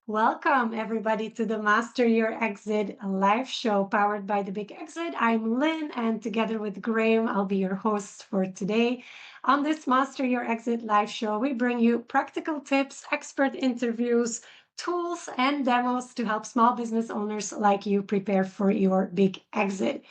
Welcome, everybody, to the Master Your Exit live show powered by The Big Exit. I'm Lynn, and together with Graham, I'll be your host for today. On this Master Your Exit live show, we bring you practical tips, expert interviews, tools, and demos to help small business owners like you prepare for your big exit.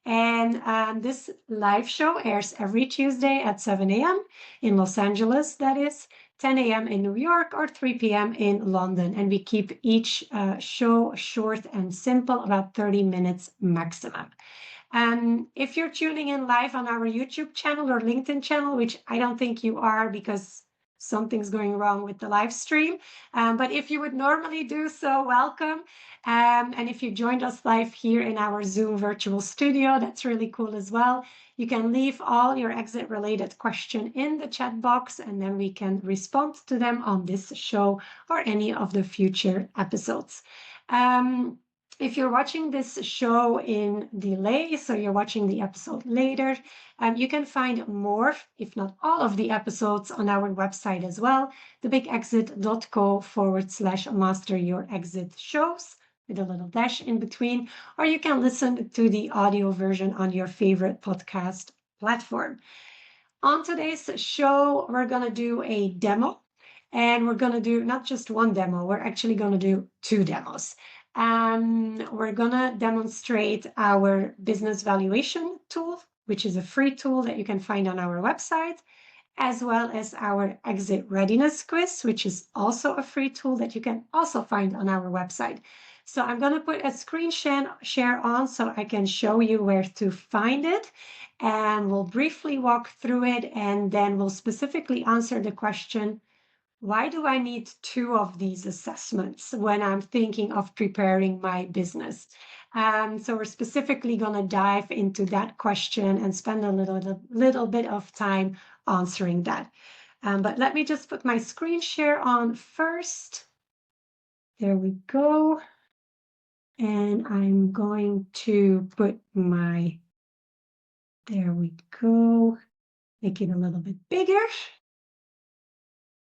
And this live show airs every Tuesday at 7 a.m. in Los Angeles, that is, 10 a.m. in New York, or 3 p.m. in London. And we keep each show short and simple, about 30 minutes maximum. If you're tuning in live on our YouTube channel or LinkedIn channel, which I don't think you are because something's going wrong with the live stream, but if you would normally do so, welcome. And if you joined us live here in our Zoom virtual studio, that's really cool as well. You can leave all your exit related question in the chat box, and then we can respond to them on this show or any of the future episodes. If you're watching this show in delay, so you're watching the episode later, you can find more, if not all of the episodes on our website as well, thebigexit.co/master your exit shows with a little dash in between, or you can listen to the audio version on your favorite podcast platform. On today's show, we're going to do a demo, and we're going to do not just one demo, we're actually going to do two demos. We're going to demonstrate our business valuation tool, which is a free tool that you can find on our website, as well as our exit readiness quiz, which is also a free tool that you can also find on our website. So I'm going to put a screen share on so I can show you where to find it, and we'll briefly walk through it, and then we'll specifically answer the question, why do I need two of these assessments when I'm thinking of preparing my business? So we're specifically going to dive into that question and spend a little bit of time answering that. But let me just put my screen share on first. There we go. And I'm going to put there we go, make it a little bit bigger.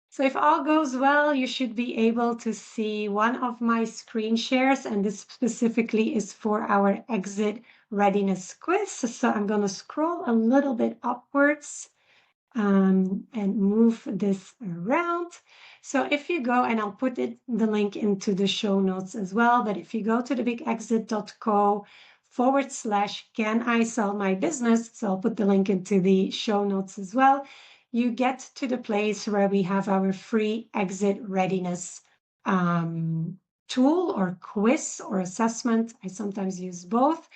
So if all goes well, you should be able to see one of my screen shares, and this specifically is for our exit readiness quiz. So I'm going to scroll a little bit upwards and move this around. So if you go, and I'll put the link into the show notes as well, but if you go to thebigexit.co/can I sell my business, so I'll put the link into the show notes as well, you get to the place where we have our free exit readiness tool or quiz or assessment. I sometimes use both.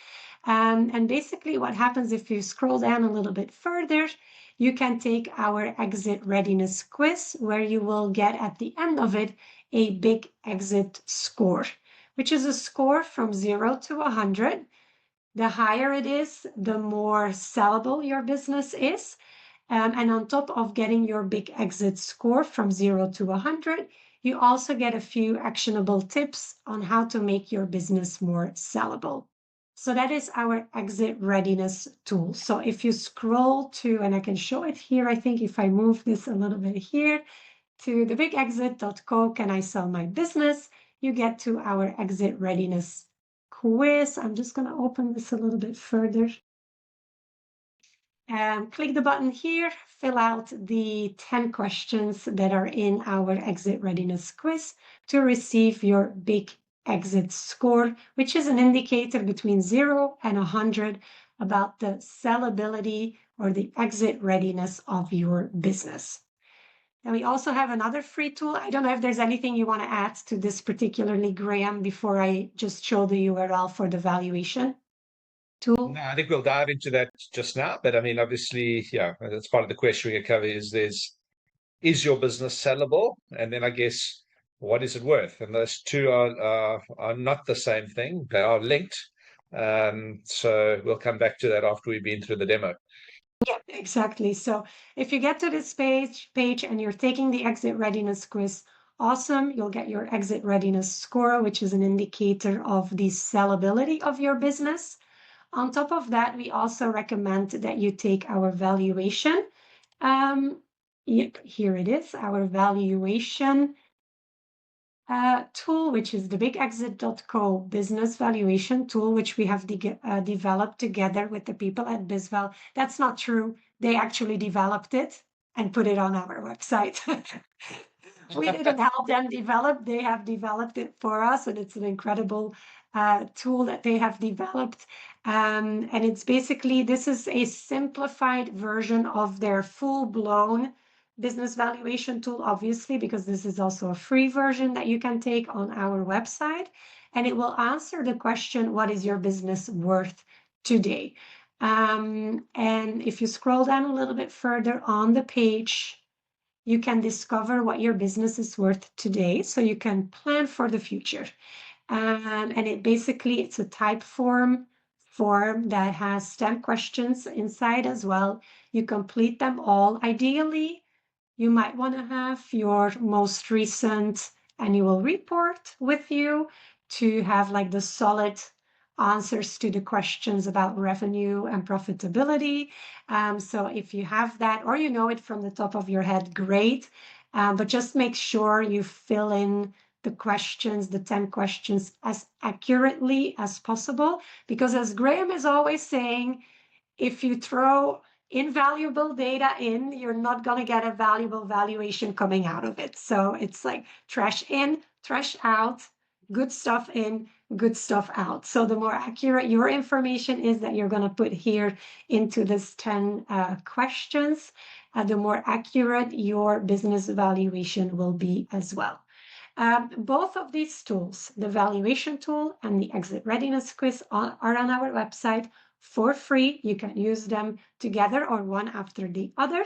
And basically what happens if you scroll down a little bit further, you can take our exit readiness quiz, where you will get at the end of it a big exit score, which is a score from 0 to 100. The higher it is, the more sellable your business is. And on top of getting your big exit score from 0 to 100, you also get a few actionable tips on how to make your business more sellable. So that is our exit readiness tool. So if you scroll to, and I can show it here, I think if I move this a little bit here, to thebigexit.co, can I sell my business, you get to our exit readiness quiz. I'm just going to open this a little bit further. Click the button here, fill out the 10 questions that are in our exit readiness quiz to receive your big exit score, which is an indicator between 0 and 100 about the sellability or the exit readiness of your business. And we also have another free tool. I don't know if there's anything you want to add to this particularly, Graham, before I just show the URL for the valuation tool. No, I think we'll dive into that just now. But I mean, obviously, yeah, that's part of the question we cover is your business sellable? And then I guess, what is it worth? And those two are not the same thing. They are linked. So we'll come back to that after we've been through the demo. Yeah, exactly. So if you get to this page and you're taking the exit readiness quiz, awesome. You'll get your exit readiness score, which is an indicator of the sellability of your business. On top of that, we also recommend that you take our valuation. Here it is, our valuation tool, which is the bigexit.co business valuation tool, which we have developed together with the people at BizVal. That's not true. They actually developed it and put it on our website. We didn't help them develop. They have developed it for us, and it's an incredible tool that they have developed. And it's basically, this is a simplified version of their full-blown business valuation tool, obviously, because this is also a free version that you can take on our website. And it will answer the question, what is your business worth today? And if you scroll down a little bit further on the page, you can discover what your business is worth today, so you can plan for the future. And it basically, it's a type form that has 10 questions inside as well. You complete them all. Ideally, you might want to have your most recent annual report with you to have like the solid answers to the questions about revenue and profitability. So if you have that, or you know it from the top of your head, great. But just make sure you fill in the questions, the 10 questions, as accurately as possible. Because as Graham is always saying, if you throw invaluable data in, you're not going to get a valuable valuation coming out of it. So it's like trash in, trash out, good stuff in, good stuff out. So the more accurate your information is that you're going to put here into this 10 questions, the more accurate your business valuation will be as well. Both of these tools, the valuation tool and the exit readiness quiz, are on our website for free. You can use them together or one after the other,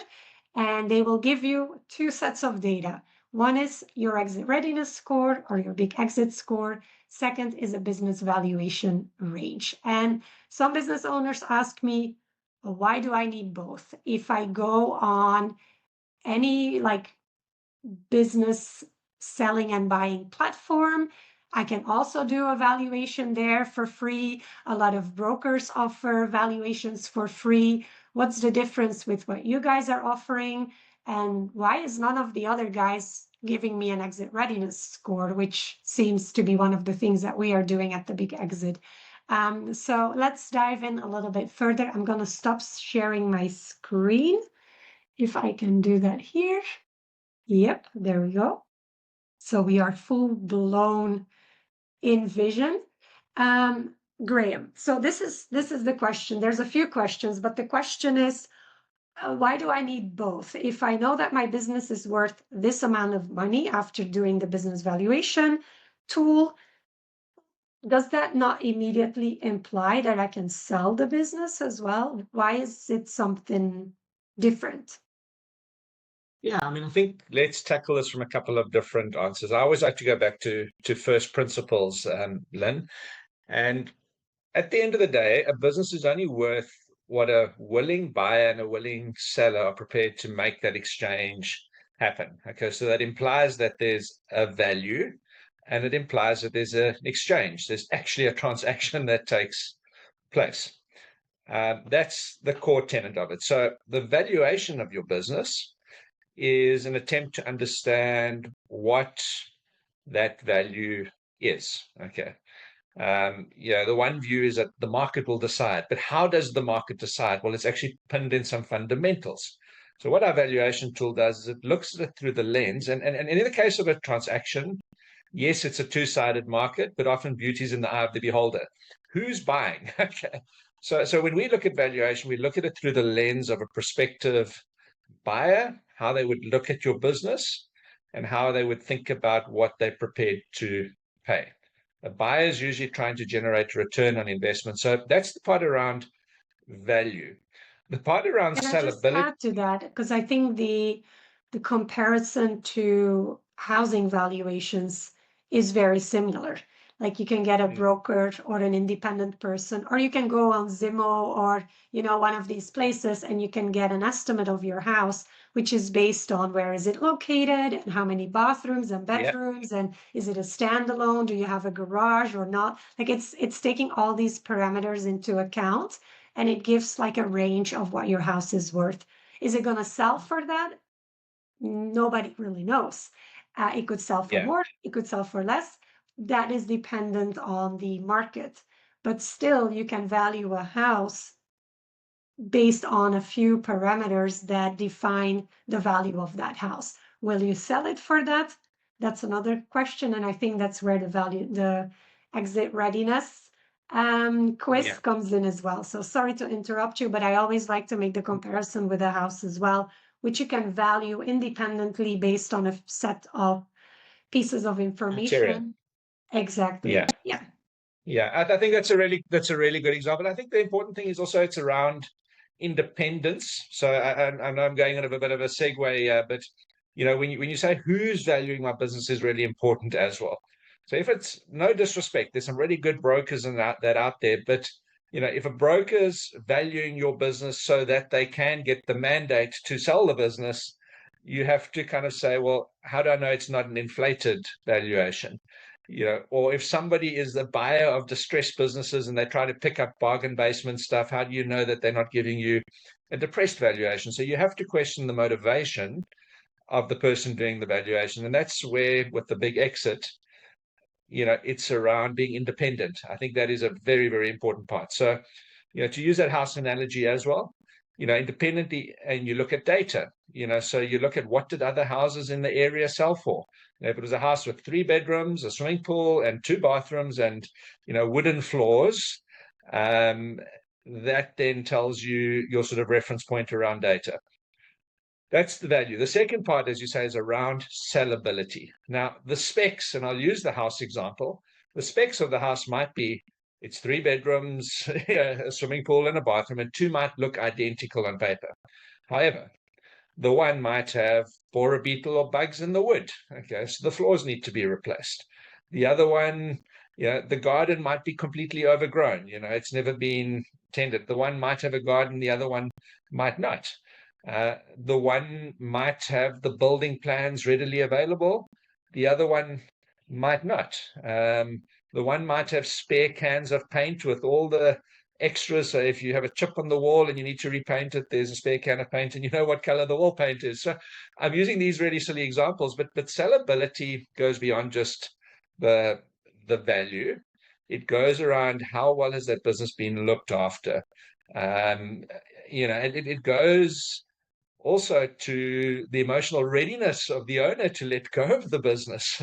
and they will give you two sets of data. One is your exit readiness score or your big exit score. Second is a business valuation range. And some business owners ask me, well, why do I need both? If I go on any like business selling and buying platform, I can also do a valuation there for free. A lot of brokers offer valuations for free. What's the difference with what you guys are offering? And why is none of the other guys giving me an exit readiness score, which seems to be one of the things that we are doing at the Big Exit? So let's dive in a little bit further. I'm going to stop sharing my screen, if I can do that here. Yep, there we go. So we are full blown in vision. Graham, so this is the question. There's a few questions, but the question is, why do I need both? If I know that my business is worth this amount of money after doing the business valuation tool, does that not immediately imply that I can sell the business as well? Why is it something different? Yeah, I mean, I think let's tackle this from a couple of different answers. I always like to go back to first principles, Lynn. And at the end of the day, a business is only worth what a willing buyer and a willing seller are prepared to make that exchange happen. Okay, so that implies that there's a value, and it implies that there's an exchange. There's actually a transaction that takes place. That's the core tenet of it. So the valuation of your business is an attempt to understand what that value is. Okay. The one view is that the market will decide, but how does the market decide? Well, it's actually pinned in some fundamentals. So what our valuation tool does is it looks at it through the lens, and in the case of a transaction, yes, it's a two-sided market, but often beauty is in the eye of the beholder. Who's buying? Okay. So when we look at valuation, we look at it through the lens of a prospective buyer, how they would look at your business, and how they would think about what they're prepared to pay. A buyer is usually trying to generate a return on investment. So that's the part around value. The part around Can I just sellability. add to that? Because I think the comparison to housing valuations is very similar. Like you can get a broker or an independent person, or you can go on Zillow or one of these places, and you can get an estimate of your house, which is based on where is it located and how many bathrooms and Yeah. bedrooms, and is it a standalone? Do you have a garage or not? Like it's taking all these parameters into account, and it gives like a range of what your house is worth. Is it going to sell for that? Nobody really knows. It could sell for Yeah. more, it could sell for less. That is dependent on the market. But still, you can value a house based on a few parameters that define the value of that house. Will you sell it for that? That's another question. And I think that's where the exit readiness Yeah. quiz comes in as well. So sorry to interrupt you, but I always like to make the comparison with a house as well, which you can value independently based on a set of pieces of Criteria. information. Yeah. Exactly. Yeah. Yeah, I think that's a really good example. I think the important thing is also it's around independence. So I know I'm going on a bit of a segue, but when you say who's valuing my business is really important as well. So if it's no disrespect, there's some really good brokers and that out there, but if a broker's valuing your business so that they can get the mandate to sell the business, you have to kind of say, well, how do I know it's not an inflated valuation? Or if somebody is the buyer of distressed businesses and they try to pick up bargain basement stuff, how do you know that they're not giving you a depressed valuation? So you have to question the motivation of the person doing the valuation. And that's where, with the big exit, it's around being independent. I think that is a very, very important part. So, to use that house analogy as well, independently, and you look at data, so you look at what did other houses in the area sell for. If it was a house with 3 bedrooms, a swimming pool, and 2 bathrooms, and wooden floors, that then tells you your sort of reference point around data. That's the value. The second part, as you say, is around sellability. Now, the specs, and I'll use the house example. The specs of the house might be it's 3 bedrooms, a swimming pool, and a bathroom, and 2 might look identical on paper. However, the one might have borer beetle or bugs in the wood. Okay, so the floors need to be replaced. The other one, the garden might be completely overgrown. It's never been tended. The one might have a garden, the other one might not. The one might have the building plans readily available. The other one might not. The one might have spare cans of paint with all the extras. So if you have a chip on the wall and you need to repaint it, there's a spare can of paint and you know what color the wall paint is. So I'm using these really silly examples, but sellability goes beyond just the value. It goes around how well has that business been looked after. It goes also to the emotional readiness of the owner to let go of the business.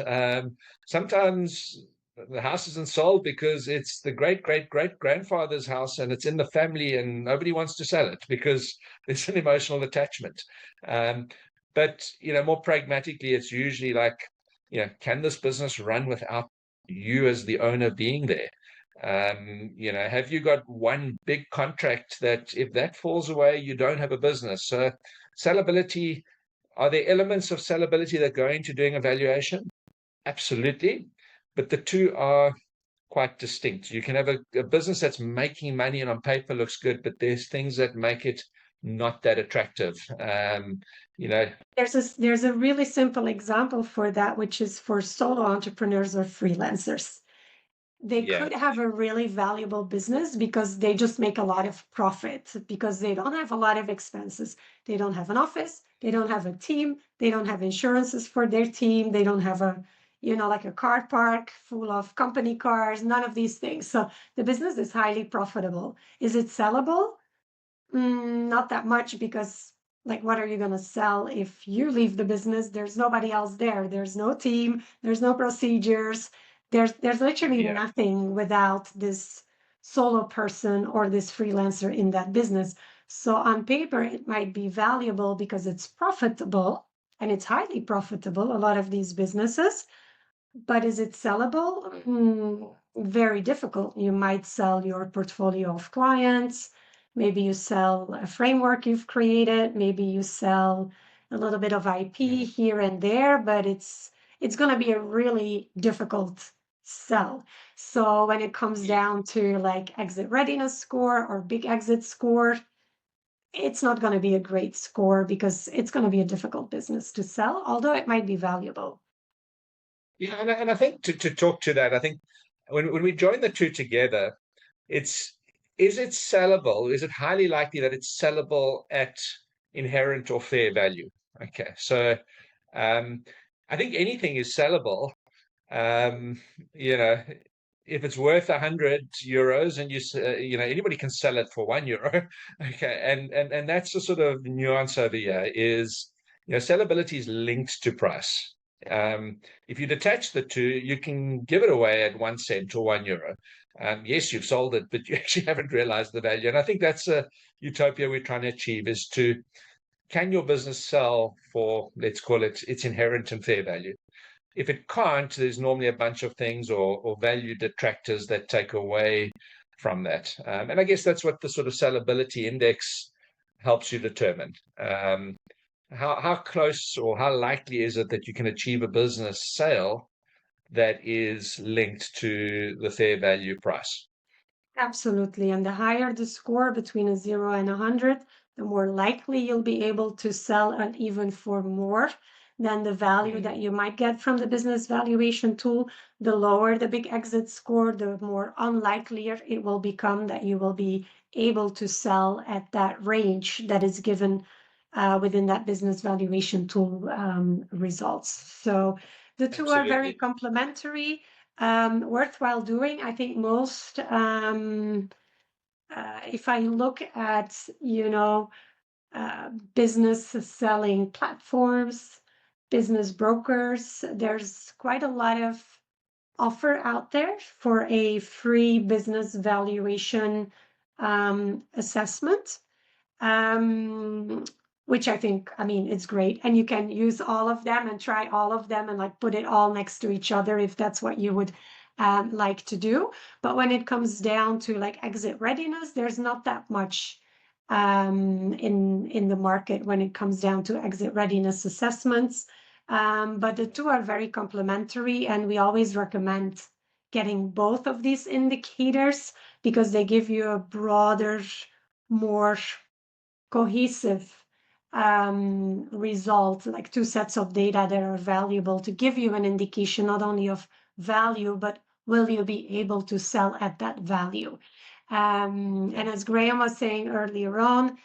Sometimes the house isn't sold because it's the great grandfather's house and it's in the family and nobody wants to sell it because there's an emotional attachment. But more pragmatically, it's usually like, can this business run without you as the owner being there? Have you got one big contract that if that falls away, you don't have a business? So sellability, are there elements of sellability that go into doing a valuation? Absolutely. But the two are quite distinct. You can have a business that's making money and on paper looks good, but there's things that make it not that attractive. There's a really simple example for that, which is for solo entrepreneurs or freelancers. They Yeah. could have a really valuable business because they just make a lot of profit because they don't have a lot of expenses. They don't have an office, they don't have a team, they don't have insurances for their team, they don't have like a car park full of company cars, none of these things. So the business is highly profitable. Is it sellable? Not that much because like what are you going to sell if you leave the business? There's nobody else there. There's no team, there's no procedures. There's literally Yeah. nothing without this solo person or this freelancer in that business. So on paper it might be valuable because it's profitable and it's highly profitable, a lot of these businesses. But is it sellable? Very difficult. You might sell your portfolio of clients. Maybe you sell a framework you've created. Maybe you sell a little bit of IP Mm. here and there, but it's going to be a really difficult sell. So when it comes down to like exit readiness score or big exit score, it's not going to be a great score because it's going to be a difficult business to sell, although it might be valuable. Yeah, and I think to talk to that, I think when we join the two together, it's is it sellable? Is it highly likely that it's sellable at inherent or fair value? Okay, so um, I think anything is sellable. Um, you know, if it's worth €100 and anybody can sell it for €1. Okay. And that's the sort of nuance over here is, sellability is linked to price. If you detach the two, you can give it away at 1 cent or €1. Yes, you've sold it, but you actually haven't realized the value. And I think that's a utopia we're trying to achieve, is to, can your business sell for, let's call it, its inherent and fair value? If it can't, there's normally a bunch of things or value detractors that take away from that. And I guess that's what the sort of sellability index helps you determine. How close or how likely is it that you can achieve a business sale that is linked to the fair value price? Absolutely. And the higher the score between a 0 and 100, the more likely you'll be able to sell and even for more than the value that you might get from the business valuation tool. The lower the big exit score, the more unlikely it will become that you will be able to sell at that range that is given within that business valuation tool results. So the two are very Absolutely. complementary, worthwhile doing. I think most, if I look at, business selling platforms, business brokers, there's quite a lot of offer out there for a free business valuation assessment, um, which I think, I mean, it's great. And you can use all of them and try all of them and like put it all next to each other if that's what you would like to do. But when it comes down to like exit readiness, there's not that much in the market when it comes down to exit readiness assessments. But the two are very complementary, and we always recommend getting both of these indicators because they give you a broader, more cohesive result, like two sets of data that are valuable to give you an indication not only of value, but will you be able to sell at that value? And as Graham was saying earlier on,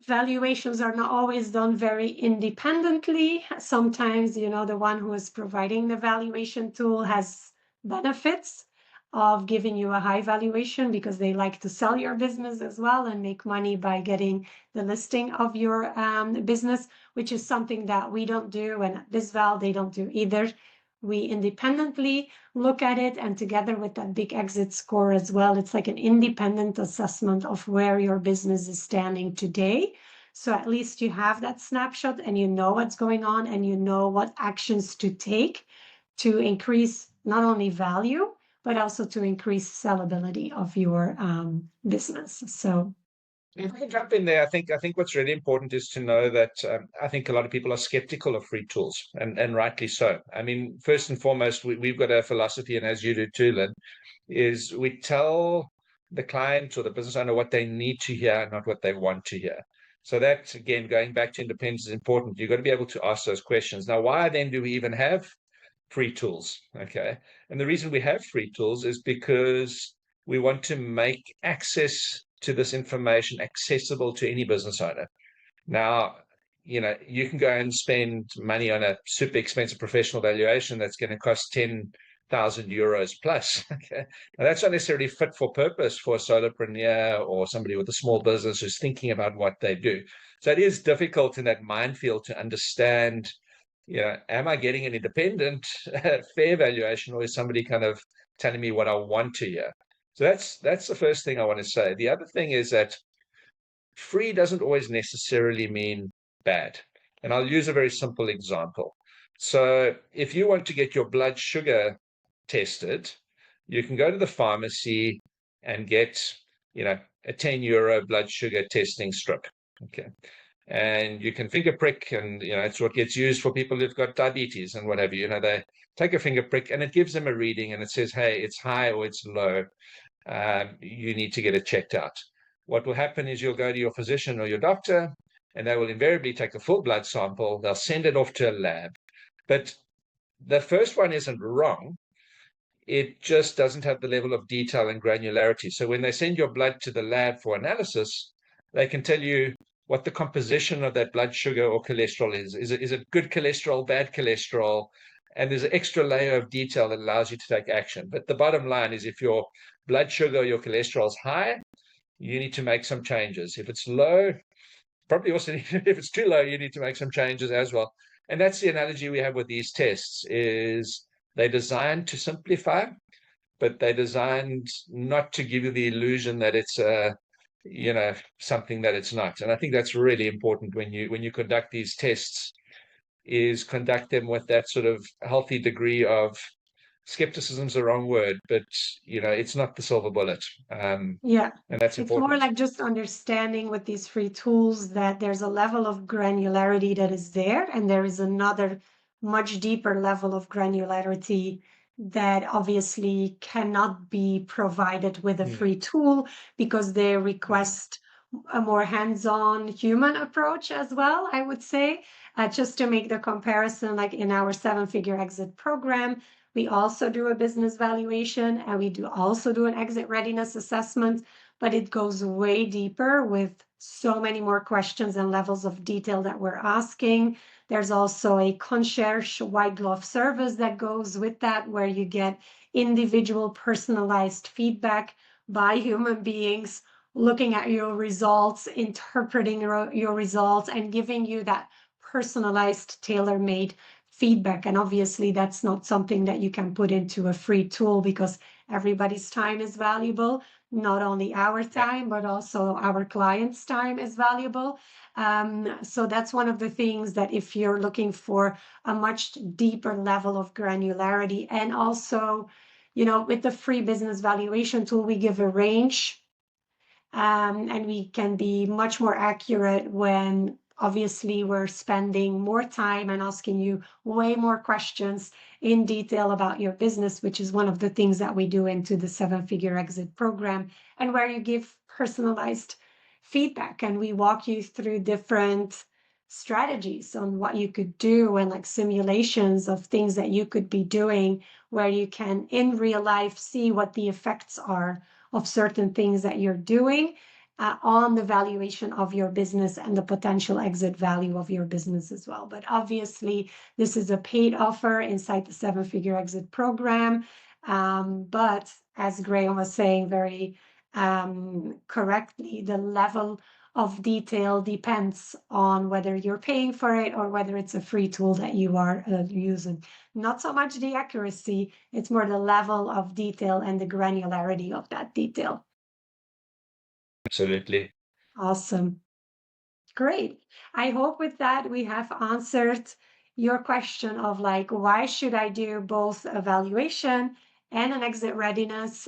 valuations are not always done very independently. Sometimes, the one who is providing the valuation tool has benefits of giving you a high valuation because they like to sell your business as well and make money by getting the listing of your business, which is something that we don't do, and at BizVal they don't do either. We independently look at it, and together with that big exit score as well, it's like an independent assessment of where your business is standing today. So at least you have that snapshot and you know what's going on and you know what actions to take to increase not only value, but also to increase sellability of your business. So If I can jump in there, I think what's really important is to know that I think a lot of people are skeptical of free tools, and rightly so. I mean, first and foremost, we've got a philosophy, and as you do too, Lynn, is we tell the client or the business owner what they need to hear, not what they want to hear. So that, again, going back to independence is important. You've got to be able to ask those questions. Now, why then do we even have free tools? Okay. And the reason we have free tools is because we want to make access to this information accessible to any business owner. Now, you can go and spend money on a super expensive professional valuation that's going to cost €10,000 plus. Okay. Now, that's not necessarily fit for purpose for a solopreneur or somebody with a small business who's thinking about what they do. So it is difficult in that minefield to understand, am I getting an independent, fair valuation, or is somebody kind of telling me what I want to hear? So that's the first thing I want to say. The other thing is that free doesn't always necessarily mean bad. And I'll use a very simple example. So if you want to get your blood sugar tested, you can go to the pharmacy and get, a €10 blood sugar testing strip. Okay. And you can finger prick, and it's what gets used for people who've got diabetes and what have you. They take a finger prick and it gives them a reading and it says, hey, it's high or it's low. You need to get it checked out. What will happen is you'll go to your physician or your doctor, and they will invariably take a full blood sample. They'll send it off to a lab. But the first one isn't wrong. It just doesn't have the level of detail and granularity. So when they send your blood to the lab for analysis, they can tell you what the composition of that blood sugar or cholesterol is. Is it good cholesterol, bad cholesterol? And there's an extra layer of detail that allows you to take action. But the bottom line is if your blood sugar or your cholesterol is high, you need to make some changes. If it's low, probably also if it's too low, you need to make some changes as well. And that's the analogy we have with these tests is they're designed to simplify, but they're designed not to give you the illusion that it's something that it's not. And I think that's really important when you conduct these tests, is conduct them with that sort of healthy degree of skepticism's the wrong word, but it's not the silver bullet. Yeah. And that's It's more important. like just understanding with these free tools that there's a level of granularity that is there, and there is another much deeper level of granularity that obviously cannot be provided with a Mm, free tool because they mm, request a more hands-on human approach as well, I would say. Just to make the comparison, like in our seven-figure exit program, we also do a business valuation and we do also do an exit readiness assessment, but it goes way deeper with so many more questions and levels of detail that we're asking. There's also a concierge white glove service that goes with that, where you get individual personalized feedback by human beings looking at your results, interpreting your results, and giving you that personalized, tailor-made feedback. And obviously, that's not something that you can put into a free tool because everybody's time is valuable. Not only our yeah. time, but also our clients' time is valuable. So that's one of the things that if you're looking for a much deeper level of granularity, and also, with the free business valuation tool, we give a range, and we can be much more accurate when obviously we're spending more time and asking you way more questions in detail about your business, which is one of the things that we do into the seven-figure exit program, and where you give personalized feedback and we walk you through different strategies on what you could do and like simulations of things that you could be doing where you can in real life see what the effects are of certain things that you're doing on the valuation of your business and the potential exit value of your business as well. But obviously, this is a paid offer inside the seven-figure exit program. But as Graham was saying very correctly, the level of detail depends on whether you're paying for it or whether it's a free tool that you are using. Not so much the accuracy, it's more the level of detail and the granularity of that detail. Absolutely. Awesome. Great. I hope with that we have answered your question of like, why should I do both evaluation and an exit readiness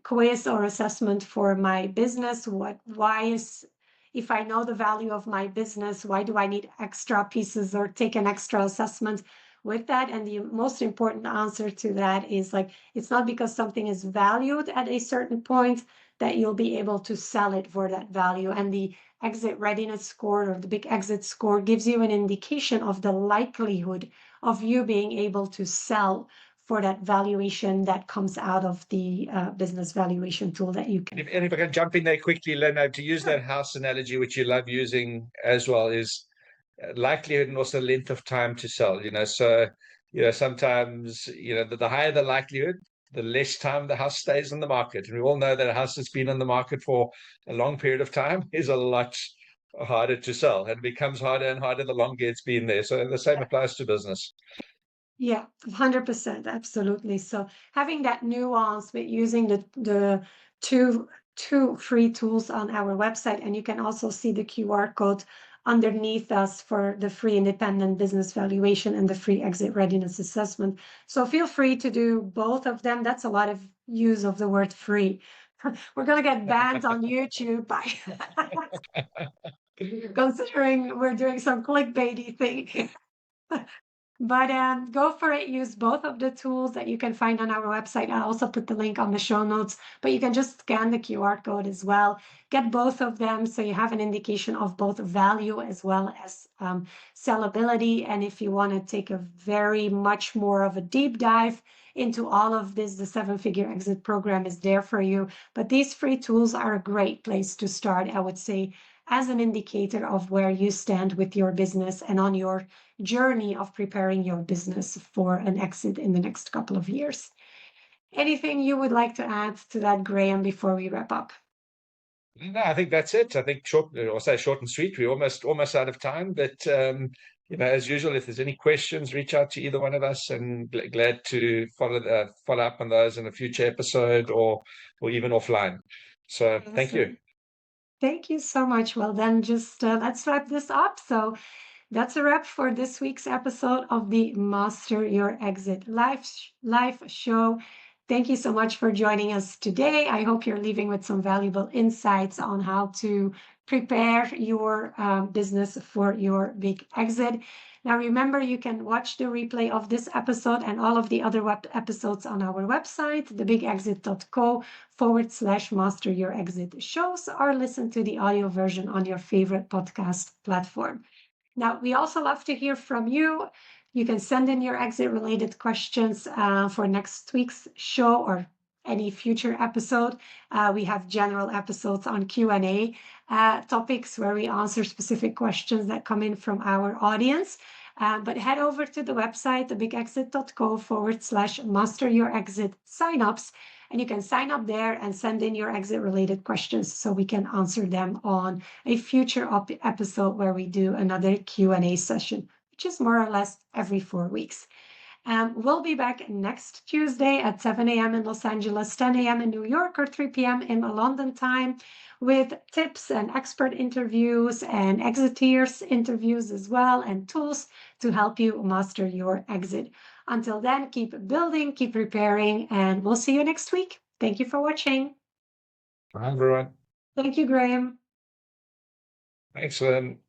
quiz or assessment for my business? If I know the value of my business, why do I need extra pieces or take an extra assessment with that? And the most important answer to that is like, it's not because something is valued at a certain point that you'll be able to sell it for that value. And the exit readiness score or the big exit score gives you an indication of the likelihood of you being able to sell for that valuation that comes out of the business valuation tool that you can. And if I can jump in there quickly, Leno, to use Sure. that house analogy, which you love using as well, is likelihood and also length of time to sell. So sometimes the higher the likelihood, the less time the house stays on the market. And we all know that a house that's been on the market for a long period of time is a lot harder to sell, and it becomes harder and harder the longer it's been there. So the same applies to business. Yeah, 100%, absolutely. So having that nuance with using the two free tools on our website, and you can also see the QR code underneath us for the free independent business valuation and the free exit readiness assessment. So feel free to do both of them. That's a lot of use of the word free. We're gonna get banned on YouTube by considering we're doing some clickbaity thing. But go for it. Use both of the tools that you can find on our website. I also put the link on the show notes, but you can just scan the QR code as well. Get both of them so you have an indication of both value as well as sellability. And if you want to take a very much more of a deep dive into all of this, the Seven Figure Exit Program is there for you. But these free tools are a great place to start, I would say, as an indicator of where you stand with your business and on your journey of preparing your business for an exit in the next couple of years. Anything you would like to add to that, Graham, before we wrap up? No, I think that's it. I think short, or say short and sweet. We're almost out of time, but as usual, if there's any questions, reach out to either one of us, and glad to follow up on those in a future episode or even offline. So thank you. Awesome. Thank you so much. Well, then just let's wrap this up. So that's a wrap for this week's episode of the Master Your Exit live show. Thank you so much for joining us today. I hope you're leaving with some valuable insights on how to prepare your business for your big exit. Now, remember, you can watch the replay of this episode and all of the other episodes on our website, thebigexit.co/master your exit shows, or listen to the audio version on your favorite podcast platform. Now, we also love to hear from you. You can send in your exit related questions for next week's show or any future episode. We have general episodes on Q&A topics where we answer specific questions that come in from our audience. But head over to the website, thebigexit.co/master your exit signups. And you can sign up there and send in your exit related questions so we can answer them on a future episode where we do another Q&A session, which is more or less every 4 weeks. We'll be back next Tuesday at 7 a.m. in Los Angeles, 10 a.m. in New York, or 3 p.m. in London time, with tips and expert interviews and exiteers interviews as well, and tools to help you master your exit. Until then, keep building, keep preparing, and we'll see you next week. Thank you for watching. Bye, everyone. Thank you, Graham. Thanks, Lynn.